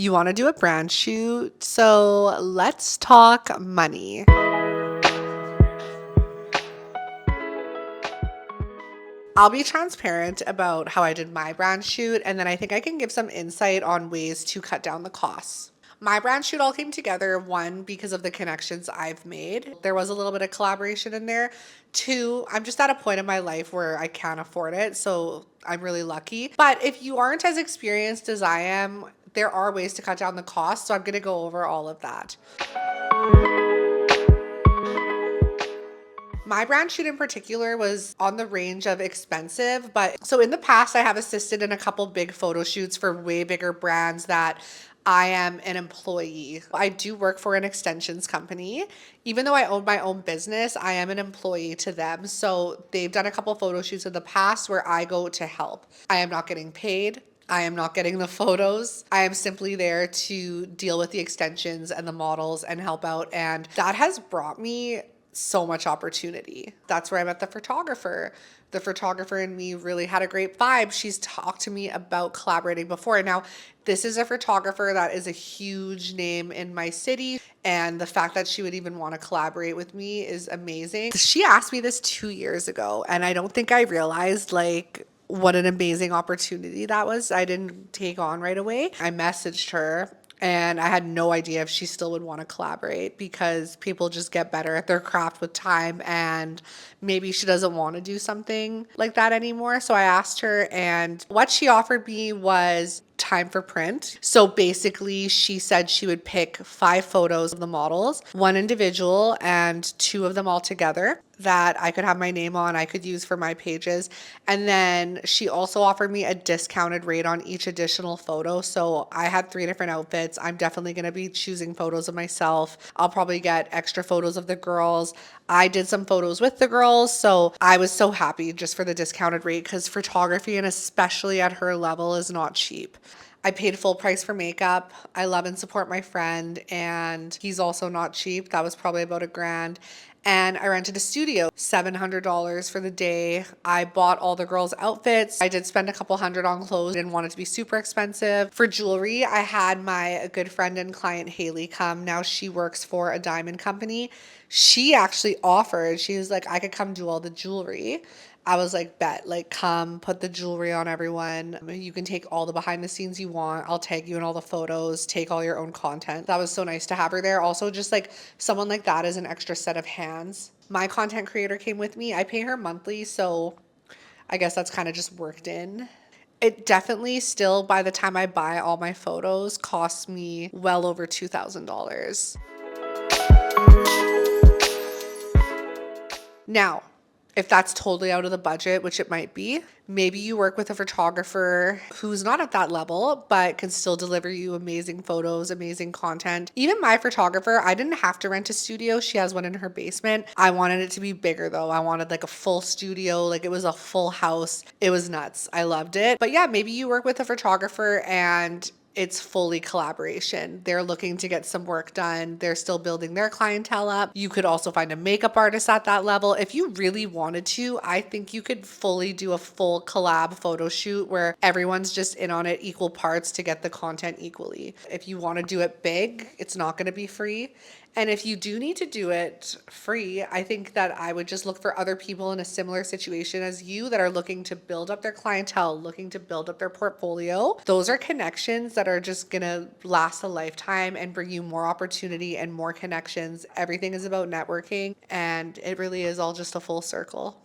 You want to do a brand shoot? So let's talk money. I'll be transparent about how I did my brand shoot, and then I think I can give some insight on ways to cut down the costs. My brand shoot all came together, one, because of the connections I've made. There was a little bit of collaboration in there. Two, I'm just at a point in my life where I can't afford it, so I'm really lucky. But if you aren't as experienced as I am, there are ways to cut down the cost, so I'm going to go over all of that. My brand shoot in particular was on the range of expensive, but so in the past, I have assisted in a couple big photo shoots for way bigger brands that I am an employee. I do work for an extensions company. Even though I own my own business, I am an employee to them. So they've done a couple photo shoots in the past where I go to help. I am not getting paid. I am not getting the photos. I am simply there to deal with the extensions and the models and help out. And that has brought me so much opportunity. That's where I met the photographer. The photographer and me really had a great vibe. She's talked to me about collaborating before. Now, this is a photographer that is a huge name in my city. And the fact that she would even want to collaborate with me is amazing. She asked me this 2 years ago, and I don't think I realized what an amazing opportunity that was. I didn't take on right away. I messaged her and I had no idea if she still would want to collaborate because people just get better at their craft with time, and maybe she doesn't want to do something like that anymore. So I asked her, and what she offered me was time for print. So basically, she said she would pick 5 photos of the models, one individual and 2 of them all together, that I could have my name on, I could use for my pages. And then she also offered me a discounted rate on each additional photo. So I had 3 different outfits. I'm definitely going to be choosing photos of myself. I'll probably get extra photos of the girls. I did some photos with the girls. So I was so happy just for the discounted rate because photography, and especially at her level, is not cheap. I paid full price for makeup. I love and support my friend, and he's also not cheap. That was probably about $1,000. And I rented a studio, $700 for the day. I bought all the girls' outfits. I did spend a couple hundred on clothes. Didn't want it to be super expensive. For jewelry, I had my good friend and client Haley come. Now she works for a diamond company. She actually offered, she was like, I could come do all the jewelry. I was like, bet, like, come put the jewelry on everyone. You can take all the behind the scenes you want. I'll tag you in all the photos, take all your own content. That was so nice to have her there. Also, just like someone like that is an extra set of hands. My content creator came with me. I pay her monthly, so I guess that's kind of just worked in. It definitely still, by the time I buy all my photos, costs me well over $2,000. Now, if that's totally out of the budget, which it might be, maybe you work with a photographer who's not at that level, but can still deliver you amazing photos, amazing content. Even my photographer, I didn't have to rent a studio. She has one in her basement. I wanted it to be bigger though. I wanted like a full studio, like it was a full house. It was nuts. I loved it. But yeah, maybe you work with a photographer and it's fully collaboration. They're looking to get some work done. They're still building their clientele up. You could also find a makeup artist at that level. If you really wanted to, I think you could fully do a full collab photo shoot where everyone's just in on it equal parts to get the content equally. If you want to do it big, it's not going to be free. And if you do need to do it free, I think that I would just look for other people in a similar situation as you that are looking to build up their clientele, looking to build up their portfolio. Those are connections that are just going to last a lifetime and bring you more opportunity and more connections. Everything is about networking, and it really is all just a full circle.